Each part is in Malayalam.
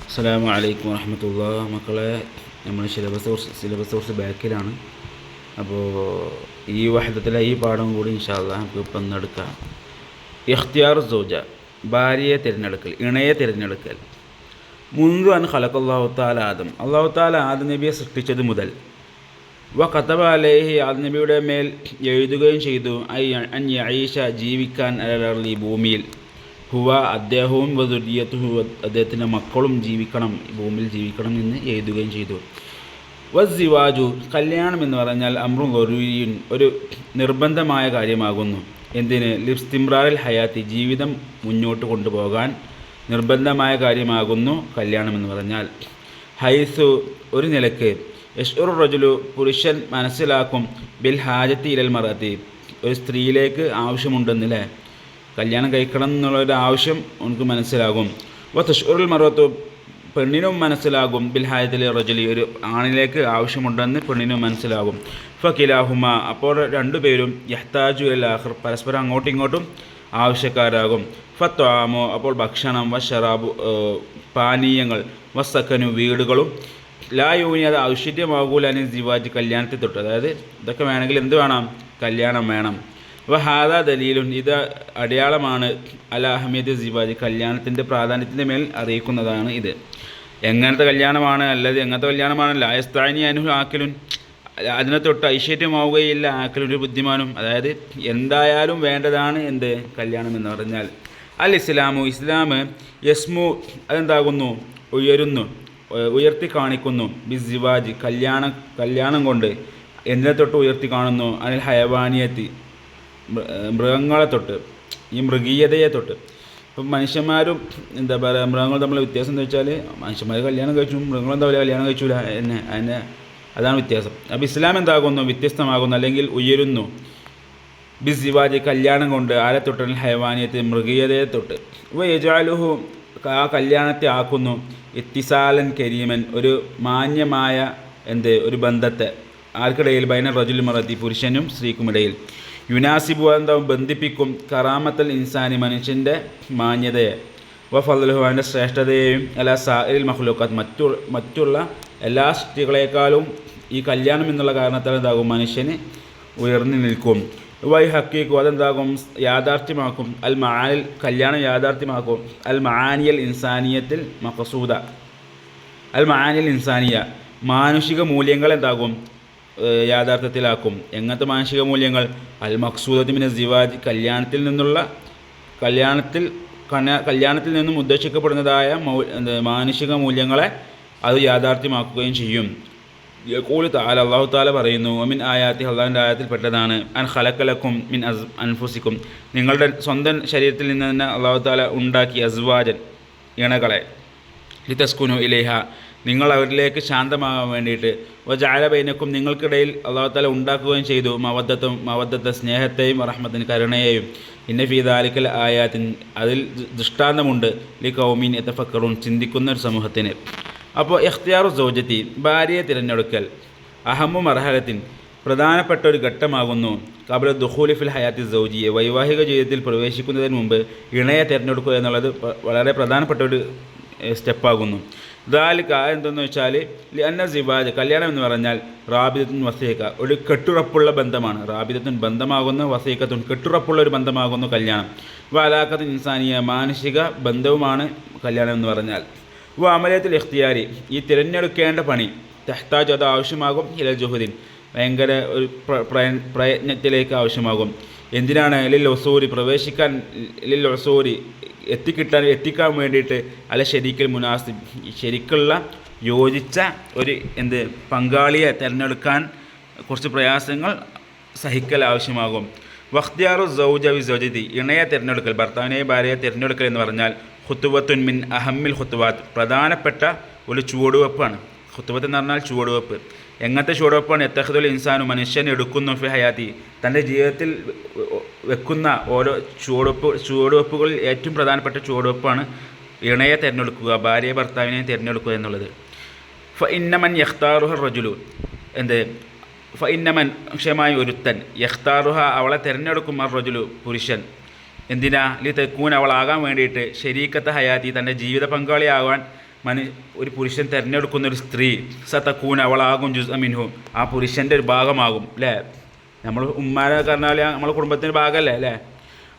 അസ്സലാമു അലൈക്കും വറഹ്മത്തുള്ളാഹി. മക്കളെ, നമ്മൾ സിലബസ് കുറച്ച് ബാക്കിലാണ്. അപ്പോൾ ഈ വഹദത്തിലെ ഈ പാഠം കൂടി ഇൻഷാ അല്ലാഹ് നമുക്ക് ഇപ്പം എടുക്കാം. ഇഖ്തിയാറു സൗജ, ഭാര്യയെ തിരഞ്ഞെടുക്കൽ, ഇണയെ തിരഞ്ഞെടുക്കൽ. മുൻപ് അൻ ഖലഖല്ലാഹു തആല ആദം, അല്ലാഹു തആല ആദം നബിയെ സൃഷ്ടിച്ചത് മുതൽ കതബ അലൈഹി, ആദം നബിയുടെ മേൽ എഴുതുകയും ചെയ്തു, അൻ യഈശ, ജീവിക്കാൻ, അലൽ ഭൂമിയിൽ, ഹുവ, അദ്ദേഹവും, വദുരിയത്തുഹു, അദ്ദേഹത്തിൻ്റെ മക്കളും ജീവിക്കണം, ഭൂമിയിൽ ജീവിക്കണം എന്ന് എഴുതുകയും ചെയ്തു. വസ്സിവാജു, കല്യാണം എന്ന് പറഞ്ഞാൽ അമ്രുൻ ദറൂരിയുൻ, ഒരു നിർബന്ധമായ കാര്യമാകുന്നു. എന്തിന്? ലിസ്തിംറാറിൽ ഹയാത്തി, ജീവിതം മുന്നോട്ട് കൊണ്ടുപോകാൻ നിർബന്ധമായ കാര്യമാകുന്നു കല്യാണം എന്ന് പറഞ്ഞാൽ. ഹൈസു, ഒരു നിലക്ക്, യശ്ഉറു റജുലു, പുരുഷൻ മനസ്സിലാക്കും, ബിൽ ഹാജത്തി ഇലൽ മറത്തി, ഒരു സ്ത്രീയിലേക്ക് ആവശ്യമുണ്ടെന്നില്ലേ, കല്യാണം കഴിക്കണം എന്നുള്ളൊരു ആവശ്യം നമുക്ക് മനസ്സിലാകും. തഷ്ഉറുൽ മറത്തു, പെണ്ണിനും മനസ്സിലാകും, ബിൽ ഹാജത്തിൽ റജുലി, ഒരു ആണിലേക്ക് ആവശ്യമുണ്ടെന്ന് പെണ്ണിനും മനസ്സിലാകും. ഫക്കിലാഹുമ, അപ്പോൾ രണ്ടുപേരും യഹ്താജു ഇലൽ ആഖിർ, പരസ്പരം അങ്ങോട്ടും ഇങ്ങോട്ടും ആവശ്യക്കാരാകും. ഫത്വാമോ, അപ്പോൾ ഭക്ഷണം, വശറാബു, പാനീയങ്ങൾ, വസക്കനു, വീടുകളും, ലാ യൂനി, അത് ഔഷിധ്യമാകൂലാനി സിവാജ്, കല്യാണത്തെ തൊട്ട്, അതായത് ഇതൊക്കെ വേണമെങ്കിൽ എന്ത് വേണം? കല്യാണം വേണം. വഹാദ ദലീലുൻ, ഇത് അടയാളമാണ്, അല അഹ്മിയത്ത് സിവാജ്, കല്യാണത്തിൻ്റെ പ്രാധാന്യത്തിൻ്റെ മേൽ അറിയിക്കുന്നതാണ് ഇത്. എങ്ങനത്തെ കല്യാണമാണ്? അല്ലത് എങ്ങനത്തെ കല്യാണമാണ്? ലായസ്താനി അനുഹു ആക്കലുൻ, അതിനെ തൊട്ട് ഐശ്വര്യമാവുകയില്ല, ആക്കലുൻ, ഒരു ബുദ്ധിമാനും, അതായത് എന്തായാലും വേണ്ടതാണ് എന്ത്? കല്യാണം എന്ന് പറഞ്ഞാൽ. അൽ ഇസ്ലാമു, ഇസ്ലാം, യസ്മു, അതെന്താകുന്നു? ഉയരുന്നു, ഉയർത്തി കാണിക്കുന്നു, ബിസിവാജ്, കല്യാണം കൊണ്ട് എന്തിനെ തൊട്ട് ഉയർത്തി കാണുന്നു? അനിൽ ഹയവാനിയത്തി, മൃഗങ്ങളെ തൊട്ട്, ഈ മൃഗീയതയെ തൊട്ട്. ഇപ്പം മനുഷ്യന്മാരും എന്താ പറയുക, മൃഗങ്ങൾ തമ്മിലുള്ള വ്യത്യാസം എന്ന് വെച്ചാൽ, മനുഷ്യന്മാർ കല്യാണം കഴിച്ചു, മൃഗങ്ങളെന്താ പറയുക, കല്യാണം കഴിച്ചില്ല, അതാണ് വ്യത്യാസം. അപ്പോൾ ഇസ്ലാം എന്താകുന്നു? വ്യത്യസ്തമാകുന്നു, അല്ലെങ്കിൽ ഉയരുന്നു, ബിസിവാജ്, കല്യാണം കൊണ്ട്, ആരെ തൊട്ട്? ഹൈവാനിയത്ത്, മൃഗീയതയെ തൊട്ട്. യജാലുഹു, ആ കല്യാണത്തെ ആക്കുന്നു, ഇത്തിസാലൻ കരീമൻ, ഒരു മാന്യമായ ഒരു ബന്ധത്തെ, ആർക്കിടയിൽ? ബൈന റജുൽ മറത്തി, പുരുഷനും സ്ത്രീക്കുമിടയിൽ. യുനാസിബു, എന്താവും? ബന്ധിപ്പിക്കും, കറാമത്തൽ ഇൻസാനി, മനുഷ്യൻ്റെ മാന്യതയെ, വഫദ്ലുഹു, അതിൻ്റെ ശ്രേഷ്ഠതയെയും, അല സാഇൽ മഖ്ലൂഖാത്ത്, മറ്റുള്ള എല്ലാ സൃഷ്ടികളെക്കാളും ഈ കല്യാണം എന്നുള്ള കാരണത്താൽ എന്താകും? മനുഷ്യന് ഉയർന്നു നിൽക്കും. വൈ ഹക്കീഖു, അതെന്താകും? യാഥാർത്ഥ്യമാക്കും, അൽ മആനിൽ, കല്യാണം യാഥാർത്ഥ്യമാക്കും, അൽ മആനിയൽ ഇൻസാനിയത്തിൽ മഖസൂദ, അൽ മആനിയൽ ഇൻസാനിയ, മാനുഷിക മൂല്യങ്ങൾ എന്താകും? യാഥാർത്ഥ്യത്തിലാക്കും. എങ്ങനത്തെ മാനുഷിക മൂല്യങ്ങൾ? അൽ മഖ്സൂദത്തി മിന സിവാജ്, കല്യാണത്തിൽ നിന്നും ഉദ്ദേശിക്കപ്പെടുന്നതായ മാനുഷിക മൂല്യങ്ങളെ അത് യാഥാർത്ഥ്യമാക്കുകയും ചെയ്യും. യഖൂലു തആല, അല്ലാഹു തആല പറയുന്നു, മിൻ ആയാത്തി, അല്ലാഹുവിൻ്റെ ആയത്തിൽപ്പെട്ടതാണ്, അൻ ഖലഖലക്കും മിൻ അൻഫുസിക്കും, നിങ്ങളുടെ സ്വന്തം ശരീരത്തിൽ നിന്ന് തന്നെ അല്ലാഹു തആല ഉണ്ടാക്കി, അസ്വാജൻ, ഇണകളെ, ലിതസ്കുനു ഇലൈഹ, നിങ്ങൾ അവരിലേക്ക് ശാന്തമാകാൻ വേണ്ടിയിട്ട്, വജഅല ബൈനക്കും, നിങ്ങൾക്കിടയിൽ അല്ലാഹു തആല ഉണ്ടാക്കുകയും ചെയ്തു, മവദ്ദത്ത, സ്നേഹത്തെയും, റഹ്മത്തിന്, കരുണയെയും. ഇന്ന ഫീ ദാലികൽ ആയാത്തിൻ, അതിൽ ദൃഷ്ടാന്തമുണ്ട്, ലിഖൗമിൻ യതഫക്കറൂൻ, ചിന്തിക്കുന്ന ഒരു സമൂഹത്തിന്. അപ്പോൾ ഇഖ്തിയാറു സൗജത്തി, ഭാര്യയെ തിരഞ്ഞെടുക്കൽ, അഹമ്മു മർഹലത്തിൻ, പ്രധാനപ്പെട്ട ഒരു ഘട്ടമാകുന്നു, ഖബ്ല ദുഖൂലി ഫിൽ ഹയാത്തി സൗജിയെ, വൈവാഹിക ജീവിതത്തിൽ പ്രവേശിക്കുന്നതിന് മുമ്പ് ഇണയെ തിരഞ്ഞെടുക്കുക എന്നുള്ളത് വളരെ പ്രധാനപ്പെട്ട ഒരു സ്റ്റെപ്പാകുന്നു. ദാലിക, എന്തെന്ന് വെച്ചാൽ, അന്ന സിവാജ്, കല്യാണം എന്ന് പറഞ്ഞാൽ, റാബിദത്തുൻ വസീഖ, ഒരു കെട്ടുറപ്പുള്ള ബന്ധമാണ്. റാബിദത്തുൻ, ബന്ധമാകുന്നു, വസീഖത്തുൻ, കെട്ടുറപ്പുള്ള ഒരു ബന്ധമാകുന്നു കല്യാണം. വലാഖത്തുൻ ഇൻസാനിയ, മാനുഷിക ബന്ധവുമാണ് കല്യാണം എന്ന് പറഞ്ഞാൽ. അമലിയത്തുൽ ഇഖ്തിയാരി, ഈ തിരഞ്ഞെടുക്കേണ്ട പണി, തെഹ്താജ്, അത് ആവശ്യമാകും, ഇലൽ ജുഹുദിൻ, ഭയങ്കര ഒരു പ്രയത്നത്തിലേക്ക് ആവശ്യമാകും. എന്തിനാണ്? ലിൽ വസൂരി, പ്രവേശിക്കാൻ, ലിൽ വസൂരി, എത്തിക്കാൻ വേണ്ടിയിട്ട്, അല്ല ശരീക്കൽ മുനാസിബ്, ശരിക്കുള്ള യോജിച്ച ഒരു പങ്കാളിയെ തിരഞ്ഞെടുക്കാൻ കുറച്ച് പ്രയാസങ്ങൾ സഹിക്കൽ ആവശ്യമാകും. വഖ്തിയാറു സൗജ വി സൗജതി, ഇണയെ തിരഞ്ഞെടുക്കൽ, ഭർത്താവിനെ ഭാര്യയെ തിരഞ്ഞെടുക്കൽ എന്ന് പറഞ്ഞാൽ, ഖുതുവത്തുൻ മിൻ അഹമ്മിൽ ഖുതുവാത്ത്, പ്രധാനപ്പെട്ട ഒരു ചുവടുവെപ്പാണ്. ഖുതുവത്ത് എന്ന് പറഞ്ഞാൽ ചുവടുവെപ്പ്. എങ്ങനത്തെ ചുവടുവെപ്പാണ്? യത്തഖിദുൽ ഇൻസാനു, മനുഷ്യൻ എടുക്കുന്നു, ഫി ഹയാത്തി, തൻ്റെ ജീവിതത്തിൽ വെക്കുന്ന ഓരോ ചുവടുവെപ്പുകളിൽ ഏറ്റവും പ്രധാനപ്പെട്ട ചുവടുവെപ്പാണ് ഇണയെ തിരഞ്ഞെടുക്കുക, ഭാര്യയെ ഭർത്താവിനെ തിരഞ്ഞെടുക്കുക എന്നുള്ളത്. ഫ ഇന്നമൻ യഖ്താറുഹ റജുലു, ഫ ഇന്നമൻ, ക്ഷമായി ഒരുത്തൻ, യഖ്താറുഹ, അവളെ തിരഞ്ഞെടുക്കും, റജുലു, പുരുഷൻ, എന്തിനാ? ലി തെക്കൂൻ, അവളാകാൻ വേണ്ടിയിട്ട്, ശരീക്കത്തെ ഹയാത്തി, തൻ്റെ ജീവിത പങ്കാളിയാകാൻ, ഒരു പുരുഷൻ തിരഞ്ഞെടുക്കുന്ന ഒരു സ്ത്രീ സതക്കൂൻ അവളാകും ജുസ് അമിൻഹു ആ പുരുഷൻ്റെ ഒരു ഭാഗമാകും അല്ലേ. നമ്മൾ ഉമ്മാനെ പറഞ്ഞാൽ നമ്മളെ കുടുംബത്തിൻ്റെ ഭാഗമല്ലേ അല്ലേ.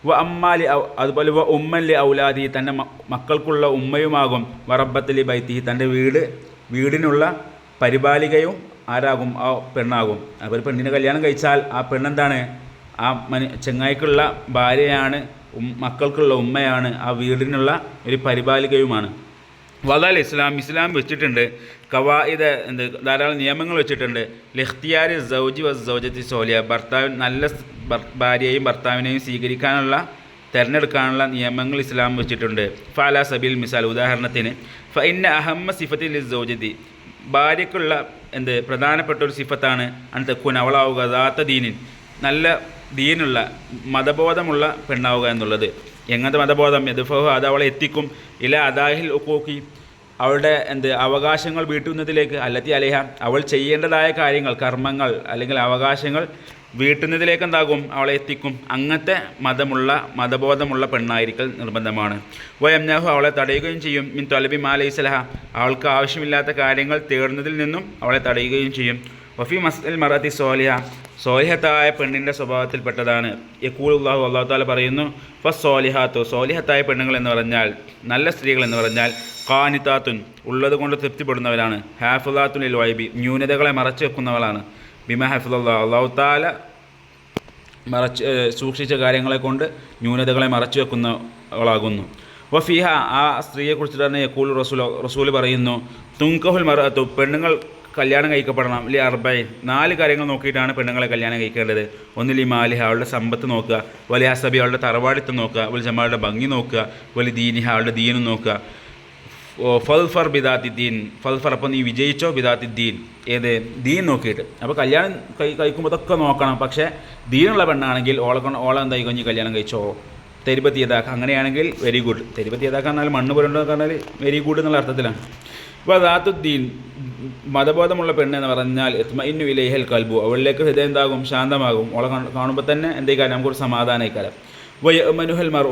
വ അമ്മാലി അതുപോലെ വ ഉമ്മല്ലി ഔലാദി തൻ്റെ മക്കൾക്കുള്ള ഉമ്മയുമാകും. വറബത്തലി ബൈത്തി തൻ്റെ വീടിനുള്ള പരിപാലികയും ആരാകും ആ പെണ്ണാകും. അപ്പോൾ ഒരു പെണ്ണിനെ കല്യാണം കഴിച്ചാൽ ആ പെണ്ണെന്താണ്, ആ ചെങ്ങായിക്കുള്ള ഭാര്യയാണ്, മക്കൾക്കുള്ള ഉമ്മയാണ്, ആ വീടിനുള്ള ഒരു പരിപാലികയുമാണ്. വദാൽ ഇസ്ലാം വെച്ചിട്ടുണ്ട് കവായിദ് ധാരാളം നിയമങ്ങൾ വെച്ചിട്ടുണ്ട്. ലിഖ്തിയാരി സൗജി വ സൗജത്തി സോലിയ ഭർത്താവിന് നല്ല ഭാര്യയെയും ഭർത്താവിനെയും സ്വീകരിക്കാനുള്ള തിരഞ്ഞെടുക്കാനുള്ള നിയമങ്ങൾ ഇസ്ലാം വെച്ചിട്ടുണ്ട്. ഫാല സബീൽ മിസാൽ ഉദാഹരണത്തിന് ഫഇന്ന അഹമ്മ സിഫത്തിൽ സൗജത്തി ഭാര്യയ്ക്കുള്ള പ്രധാനപ്പെട്ട ഒരു സിഫത്താണ് അൻതക്കൂൻ അവളാവുക ദാത്ത ദീനിൻ നല്ല ദീനുള്ള മതബോധമുള്ള പെണ്ണാവുക എന്നുള്ളത്. എങ്ങനത്തെ മതബോധം? എദ്ഫഹു അത് അവളെ എത്തിക്കും ഇല അദാഹിൽ ഉഖൂഖി അവളുടെ അവകാശങ്ങൾ വീട്ടുന്നതിലേക്ക്, അല്ലത്തി അലേഹ അവൾ ചെയ്യേണ്ടതായ കാര്യങ്ങൾ കർമ്മങ്ങൾ അല്ലെങ്കിൽ അവകാശങ്ങൾ വീട്ടുന്നതിലേക്ക് എന്താകും അവളെ എത്തിക്കും. അങ്ങനത്തെ മതബോധമുള്ള പെണ്ണായിരിക്കൽ നിർബന്ധമാണ്. വയംനഹു അവളെ തടയുകയും ചെയ്യും. മിൻ തൊലബി മാലൈസലഹ അവൾക്ക് ആവശ്യമില്ലാത്ത കാര്യങ്ങൾ തേടുന്നതിൽ നിന്നും അവളെ തടയുകയും ചെയ്യും. വഫി മസ്അൽ മറത്തി സോലിഹ സോലിഹത്തായ പെണ്ണിൻ്റെ സ്വഭാവത്തിൽപ്പെട്ടതാണ്. യഖൂലുല്ലാഹു അല്ലാഹു തആല പറയുന്നു ഫസ്സോലിഹാത്തു സോലിഹത്തായ പെണ്ണുങ്ങൾ എന്ന് പറഞ്ഞാൽ നല്ല സ്ത്രീകൾ എന്ന് പറഞ്ഞാൽ ഖാനിതാത്തുൻ ഉള്ളത് കൊണ്ട് തൃപ്തിപ്പെടുന്നവരാണ്. ഹാഫിളാത്തുൻ ലിൽ വൈബി ന്യൂനതകളെ മറച്ചു വെക്കുന്നവളാണ്. ബിമ ഹഫിളല്ലാഹു അല്ലാഹു തആല സൂക്ഷിച്ച കാര്യങ്ങളെ കൊണ്ട് ന്യൂനതകളെ മറച്ചു വെക്കുന്നവളാകുന്നു. വഫീഹ ആ സ്ത്രീയെക്കുറിച്ച് തന്നെ യഖൂൽ റസൂൽ പറയുന്നു തുൻകഹുൽ മർഅത്തു പെണ്ണുങ്ങൾ കല്യാണം കഴിക്കപ്പെടണം. ലി അർബൈൻ 4 കാര്യങ്ങൾ നോക്കിയിട്ടാണ് പെണ്ണുങ്ങളെ കല്യാണം കഴിക്കേണ്ടത്. ഒന്ന് ലി മാലിഹ അവളുടെ സമ്പത്ത് നോക്കുക, വലി ഹസബി അവളുടെ തറവാടിത്തം നോക്കുക, വലി ജമാളുടെ ഭംഗി നോക്കുക, വലി ദീനിഹ അവളുടെ ദീനും നോക്കുക. ഫൽഫർ ബിദാത്തി ദീൻ ഫൽഫർ അപ്പോൾ നീ വിജയിച്ചോ ബിദാത്തി ദീൻ ഏത് ദീൻ നോക്കിയിട്ട്. അപ്പോൾ കല്യാണം കഴിക്കുമ്പോൾ ഇതൊക്കെ നോക്കണം. പക്ഷേ ദീനുള്ള പെണ്ണാണെങ്കിൽ ഓളെ എന്തായി കഴിഞ്ഞ് കല്യാണം കഴിച്ചോ തെരുപത്തിയതാക്കുക. അങ്ങനെയാണെങ്കിൽ വെരി ഗുഡ്. തെരുപത്തിയതാക്കുക പറഞ്ഞാൽ മണ്ണ് പുരണ്ടെന്ന് പറഞ്ഞാൽ വെരി ഗുഡ് എന്നുള്ള അർത്ഥത്തിലാണ്. അപ്പോൾ ദാത്തുദ്ദീൻ മതബോധമുള്ള പെണ്ണ് എന്ന് പറഞ്ഞാൽ ഇത്മഇന്നു ഇലൈഹൽ കൽബു അവളിലേക്ക് ഹൃദയം എന്താകും ശാന്തമാകും. ഓളെ കാണുമ്പോൾ തന്നെ എന്തേക്കാരം നമുക്കൊരു സമാധാനമായിക്കാരം. വയമനുഹൽ മർ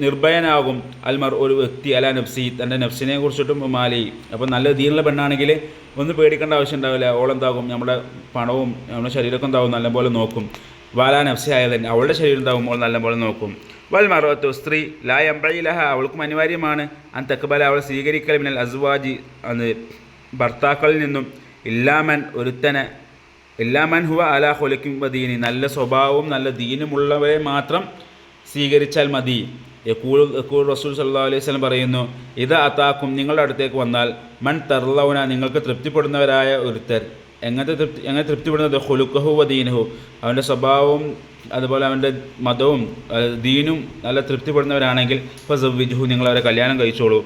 നിർഭയനാകും അൽ മർ ഒരു വ്യക്തി അല നഫ്സി തൻ്റെ നഫ്സിനെ കുറിച്ചിട്ടും മാലി. അപ്പോൾ നല്ല ദീനുള്ള പെണ്ണാണെങ്കിൽ ഒന്നും പേടിക്കേണ്ട ആവശ്യം ഉണ്ടാവില്ല. ഓളെന്താകും നമ്മുടെ പണവും നമ്മുടെ ശരീരമൊക്കെ എന്താകും നല്ലപോലെ നോക്കും. വാലാ നഫ്സി ആയതന്നെ അവളുടെ ശരീരം എന്താകും ഓൾ നല്ലപോലെ നോക്കും. വൽ മറത്തു സ്ത്രീ ലാ യംബഇലഹ അവൾക്കും അനിവാര്യമാണ് അൻ തഖ്ബല അവൾ സ്വീകരിക്കൽ മിനൽ അസ്വാജി ഭർത്താക്കളിൽ നിന്നും ഇല്ലാമൻ ഹുവ അലാ ഖുലുഖിൻ വദീനി നല്ല സ്വഭാവവും നല്ല ദീനുമുള്ളവരെ മാത്രം സ്വീകരിച്ചാൽ മതി. യഖൂൽ റസൂൽ സല്ലല്ലാഹു അലൈഹി വസല്ലം പറയുന്നു ഇദാ അതാക്കും നിങ്ങളുടെ അടുത്തേക്ക് വന്നാൽ മൻ തർലൗന നിങ്ങൾക്ക് തൃപ്തിപ്പെടുന്നവരായ ഒരുത്തർ. എങ്ങനെ തൃപ്തിപ്പെടുന്നത്? ഖുലുഖഹു വദീനഹു അവൻ്റെ സ്വഭാവവും അതുപോലെ അവൻ്റെ മതവും ദീനും നല്ല തൃപ്തിപ്പെടുന്നവരാണെങ്കിൽ ഫസവ്വിജുഹു നിങ്ങളവരെ കല്യാണം കഴിച്ചോളൂ.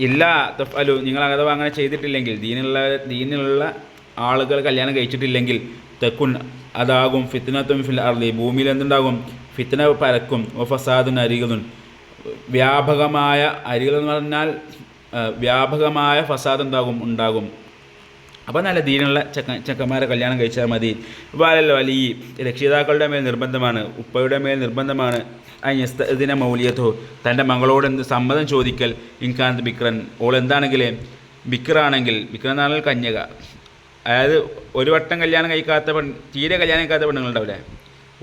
ഇല്ല തഫ്അലു നിങ്ങൾ അഥവാ അങ്ങനെ ചെയ്തിട്ടില്ലെങ്കിൽ ദീനിലുള്ള ആളുകൾ കല്യാണം കഴിച്ചിട്ടില്ലെങ്കിൽ തെക്കുൻ അതാകും ഫിത്നത്തും ഫിൽ അർളി ഭൂമിയിൽ എന്തുണ്ടാകും ഫിത്ന പരക്കും. ഫസാദുൻ അരികളുൻ വ്യാപകമായ അരികൾ എന്ന് പറഞ്ഞാൽ വ്യാപകമായ ഫസാദ് ഉണ്ടാകും. അപ്പോൾ നല്ല ദീനുള്ള ചെക്കന്മാരെ കല്യാണം കഴിച്ചാൽ മതി. വാലല്ല വലിയ രക്ഷിതാക്കളുടെ മേൽ നിർബന്ധമാണ്, ഉപ്പയുടെ മേൽ നിർബന്ധമാണ്. ഇതിനെ മൗലിയത്തോ തൻ്റെ മകളോട് സമ്മതം ചോദിക്കൽ. ഇൻകാന്ത് ബിക്രൻ ഓൾ എന്താണെങ്കിൽ ബിക്രാണെങ്കിൽ ബിക്ര എന്ന് പറഞ്ഞാൽ കന്യക, അതായത് ഒരു വട്ടം കല്യാണം കഴിക്കാത്ത തീരെ കല്യാണം കഴിക്കാത്ത പെണ്ണുങ്ങളുണ്ടാവില്ലേ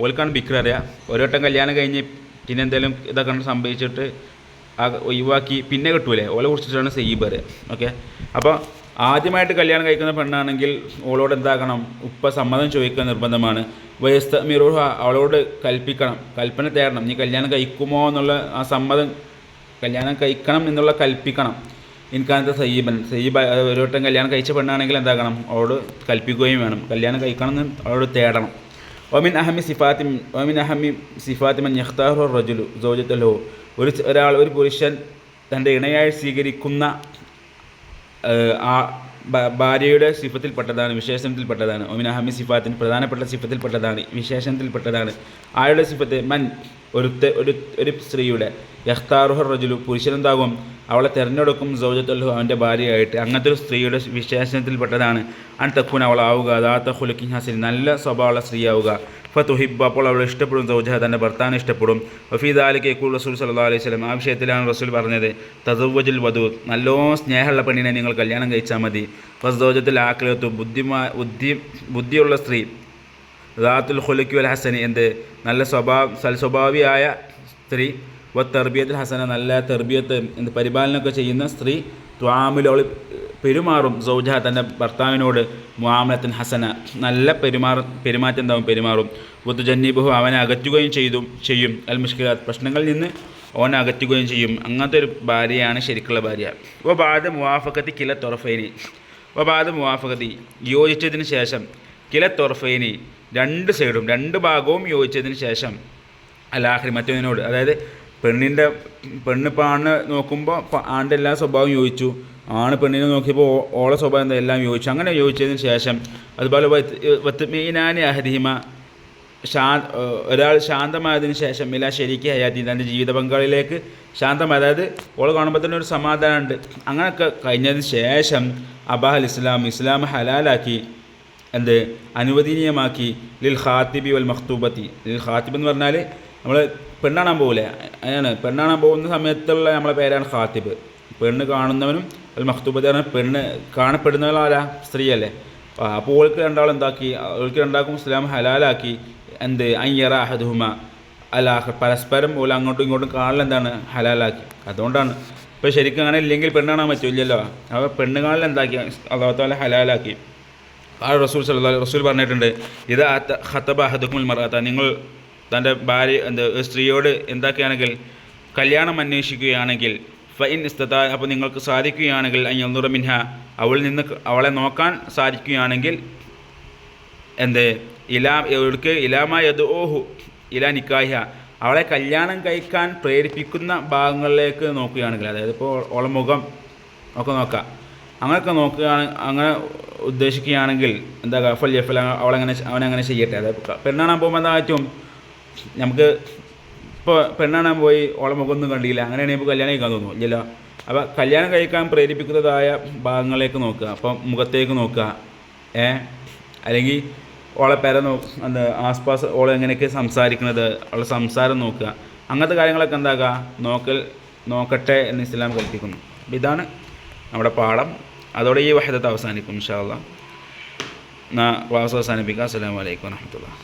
ഓൾക്കാണ് ബിക്ര അറിയുക. ഒരു വട്ടം കല്യാണം കഴിഞ്ഞ് പിന്നെ എന്തെങ്കിലും ഇതൊക്കെ സംഭവിച്ചിട്ട് ഒഴിവാക്കി പിന്നെ കിട്ടൂലേ ഓളെ കുറിച്ചിട്ടാണ് സയ്യിബ് അറിയുക. ഓക്കെ, അപ്പോൾ ആദ്യമായിട്ട് കല്യാണം കഴിക്കുന്ന പെണ്ണാണെങ്കിൽ ഓളോട് എന്താക്കണം ഉപ്പ സമ്മതം ചോദിക്കാൻ നിർബന്ധമാണ്. വയസ്തമിറുഹ അവളോട് കൽപ്പന തേടണം. നീ കല്യാണം കഴിക്കുമോ എന്നുള്ള ആ സമ്മതം കല്യാണം കഴിക്കണം എന്നുള്ള കൽപ്പിക്കണം. എനിക്കതിൻ്റെ സയ്യിബ് ഒരു വട്ടം കല്യാണം കഴിച്ച പെണ്ണാണെങ്കിൽ എന്താക്കണം അവളോട് കൽപ്പിക്കുകയും വേണം. കല്യാണം കഴിക്കണം എന്ന് അവളോട് തേടണം. ഒമിൻ അഹമ്മി സിഫാത്തിമൻ യഖ്താറു റജുലു സൗജത്തലോ ഒരു പുരുഷൻ തൻ്റെ ഇണയായി സ്വീകരിക്കുന്ന ആ ഭാര്യയുടെ സിഫത്തിൽപ്പെട്ടതാണ്, വിശേഷണത്തിൽപ്പെട്ടതാണ്. ഒമിൻ അഹമ്മി സിഫാത്തിന് പ്രധാനപ്പെട്ട സിഫത്തിൽപ്പെട്ടതാണ്, വിശേഷണത്തിൽപ്പെട്ടതാണ്. ആരുടെ സിഫത്ത്? മൻ ഒരു സ്ത്രീയുടെ യഖ്താറുഹർ റജുലു പുരുഷനെന്താകും അവളെ തിരഞ്ഞെടുക്കും സൗജത്തുല്ലു അവൻ്റെ ഭാര്യയായിട്ട്. അങ്ങനത്തെ ഒരു സ്ത്രീയുടെ വിശേഷണത്തിൽപ്പെട്ടതാണ് അൻ തക്കൂൻ അവളാവുക ദാത്ത ഖുലുഖിൻ ഹസൻ നല്ല സ്വഭാവമുള്ള സ്ത്രീയാവുക. ഫതുഹിബ്ബു അപ്പോൾ അവൾ ഇഷ്ടപ്പെടും സൗജഹ തൻ്റെ ഭർത്താവിനെ ഇഷ്ടപ്പെടും. വഫീ ദാലിക യഖൂൽ റസൂൽ സല്ലല്ലാഹു അലൈഹി വസല്ലം ആ വിഷയത്തിലാണ് റസൂൽ പറഞ്ഞത് തസവ്വജുൽ വദൂദ് നല്ലോണം സ്നേഹമുള്ള പെണ്ണിനെ നിങ്ങൾ കല്യാണം കഴിച്ചാൽ മതി. ഫസ്സൗജത്തുൽ ആഖിലത്തു ബുദ്ധിയുള്ള സ്ത്രീ ദാത്തുൽ ഖുലുഖി വൽ ഹസനി നല്ല സൽസ്വഭാവിയായ സ്ത്രീ തർബിയത്തുൽ ഹസന നല്ല തെർബിയത്ത് പരിപാലനമൊക്കെ ചെയ്യുന്ന സ്ത്രീ ത്വാമിൽ അവൾ പെരുമാറും സൗജഹ തൻ്റെ ഭർത്താവിനോട് മുആമലത്തുൻ ഹസന നല്ല പെരുമാറ്റം പെരുമാറും. ജന്നീബുഹു അവനെ അകറ്റുകയും ചെയ്യും അൽ മുഷ്കിലാത്ത് പ്രശ്നങ്ങളിൽ നിന്ന് അവനെ അകറ്റുകയും ചെയ്യും. അങ്ങനത്തെ ഒരു ഭാര്യയാണ് ശരിക്കുള്ള ഭാര്യ. ബാദ മുവാഫഖത്തി കില തൊറഫൈനി ബാദ മുവാഫഖത്തി യോജിച്ചതിന് ശേഷം കില തൊറഫൈനി രണ്ട് സൈഡും രണ്ട് ഭാഗവും യോജിച്ചതിന് ശേഷം അലാഖിരി മറ്റൊന്നിനോട് അതായത് പെണ്ണിപ്പോൾ ആണ് നോക്കുമ്പോൾ ആണിൻ്റെ എല്ലാ സ്വഭാവം യോജിച്ചു, ആണ് പെണ്ണിനെ നോക്കിയപ്പോൾ ഓളെ സ്വഭാവം എല്ലാം യോജിച്ചു. അങ്ങനെ യോജിച്ചതിന് ശേഷം അതുപോലെ വത്മീനാനി അഹദിഹിമ ഒരാൾ ശാന്തമായതിനു ശേഷം ഇല്ല ശരിക്ക് ഹയാത്തി തൻ്റെ ജീവിത പങ്കാളിയിലേക്ക് ശാന്തമായ അതായത് ഓൾ കാണുമ്പോൾ തന്നെ ഒരു സമാധാനമുണ്ട്. അങ്ങനെയൊക്കെ കഴിഞ്ഞതിന് ശേഷം അബാഹൽ ഇസ്ലാം ഹലാലാക്കി അനുവദനീയമാക്കി ലിൽ ഖാത്തിബി വൽ മഖ്തൂബത്തി. ലിൽ ഖാത്തിബ് എന്ന് പറഞ്ഞാൽ നമ്മൾ പെണ്ണാണാൻ പോകില്ലേ, അതിനാണ് പെണ്ണാണാൻ പോകുന്ന സമയത്തുള്ള നമ്മളെ പേരാണ് ഖാത്തിബ്. പെണ്ണ് കാണുന്നവനും അൽ മഖ്തൂബത്ത് പറഞ്ഞാൽ പെണ്ണ് കാണപ്പെടുന്നവരാരാ സ്ത്രീയല്ലേ. അപ്പോൾ ഓൾക്ക് രണ്ടാക്കും ഇസ്ലാം ഹലാലാക്കി അയ്യറ അഹദുഹുമ അലാഖ് പരസ്പരം ഓല അങ്ങോട്ടും ഇങ്ങോട്ടും കാണലെന്താണ് ഹലാലാക്കി. അതുകൊണ്ടാണ് ഇപ്പോൾ ശരിക്കും അങ്ങനെ ഇല്ലെങ്കിൽ പെണ്ണാണാൻ പറ്റില്ലല്ലോ. അപ്പോൾ പെണ്ണ് കാണൽ എന്താക്കി അല്ലാഹു തആല ഹലാലാക്കി. ആ റസൂൽ പറഞ്ഞിട്ടുണ്ട് ഇത് ഖതബ അഹദുകുൽ മർഅത നിങ്ങൾ തൻ്റെ ഭാര്യ സ്ത്രീയോട് എന്താക്കുകയാണെങ്കിൽ കല്യാണം അന്വേഷിക്കുകയാണെങ്കിൽ ഫഇൻ ഇസ്തതാ അപ്പോൾ നിങ്ങൾക്ക് സാധിക്കുകയാണെങ്കിൽ അയ്യൻദുറ മിൻഹ അവളെ നോക്കാൻ സാധിക്കുകയാണെങ്കിൽ ഇലാമാ യദ്ഊഹു ഇലാ നിക്കാഹിഹ അവളെ കല്യാണം കഴിക്കാൻ പ്രേരിപ്പിക്കുന്ന ഭാഗങ്ങളിലേക്ക് നോക്കുകയാണെങ്കിൽ അതായത് ഇപ്പോൾ അവളെ മുഖം ഒക്കെ നോക്കാം അങ്ങനെയൊക്കെ അങ്ങനെ ഉദ്ദേശിക്കുകയാണെങ്കിൽ എന്താ ഫൽ അവനങ്ങനെ ചെയ്യട്ടെ. അതായത് പെണ്ണാണാൻ പോകുമ്പോൾ എന്താ പറ്റും നമുക്ക് ഇപ്പോൾ പെണ്ണാണാൻ പോയി ഓളെ മുഖമൊന്നും കണ്ടില്ല അങ്ങനെയാണെങ്കിൽ ഇപ്പോൾ കല്യാണം കഴിക്കാൻ തോന്നുന്നു ഇല്ലല്ലോ. അപ്പോൾ കല്യാണം കഴിക്കാൻ പ്രേരിപ്പിക്കുന്നതായ ഭാഗങ്ങളിലേക്ക് നോക്കുക. അപ്പം മുഖത്തേക്ക് നോക്കുക, അല്ലെങ്കിൽ ഓളെ ആസ്പാസ് ഓളെ എങ്ങനെയൊക്കെ സംസാരിക്കുന്നത് അവളുടെ സംസാരം നോക്കുക. അങ്ങനത്തെ കാര്യങ്ങളൊക്കെ എന്താക്കുക നോക്കട്ടെ എന്ന് ഇസ്ലാം കൽപ്പിക്കുന്നു. അപ്പോൾ ഇതാണ് നമ്മുടെ പാഠം. അതോടെ ഈ വഹദത്ത് അവസാനിക്കും ഇൻഷാ അല്ലാഹ്. ക്ലാസ് അവസാനിപ്പിക്കാം. അസ്സലാമു അലൈക്കും വറഹ്മത്തുള്ളാഹി.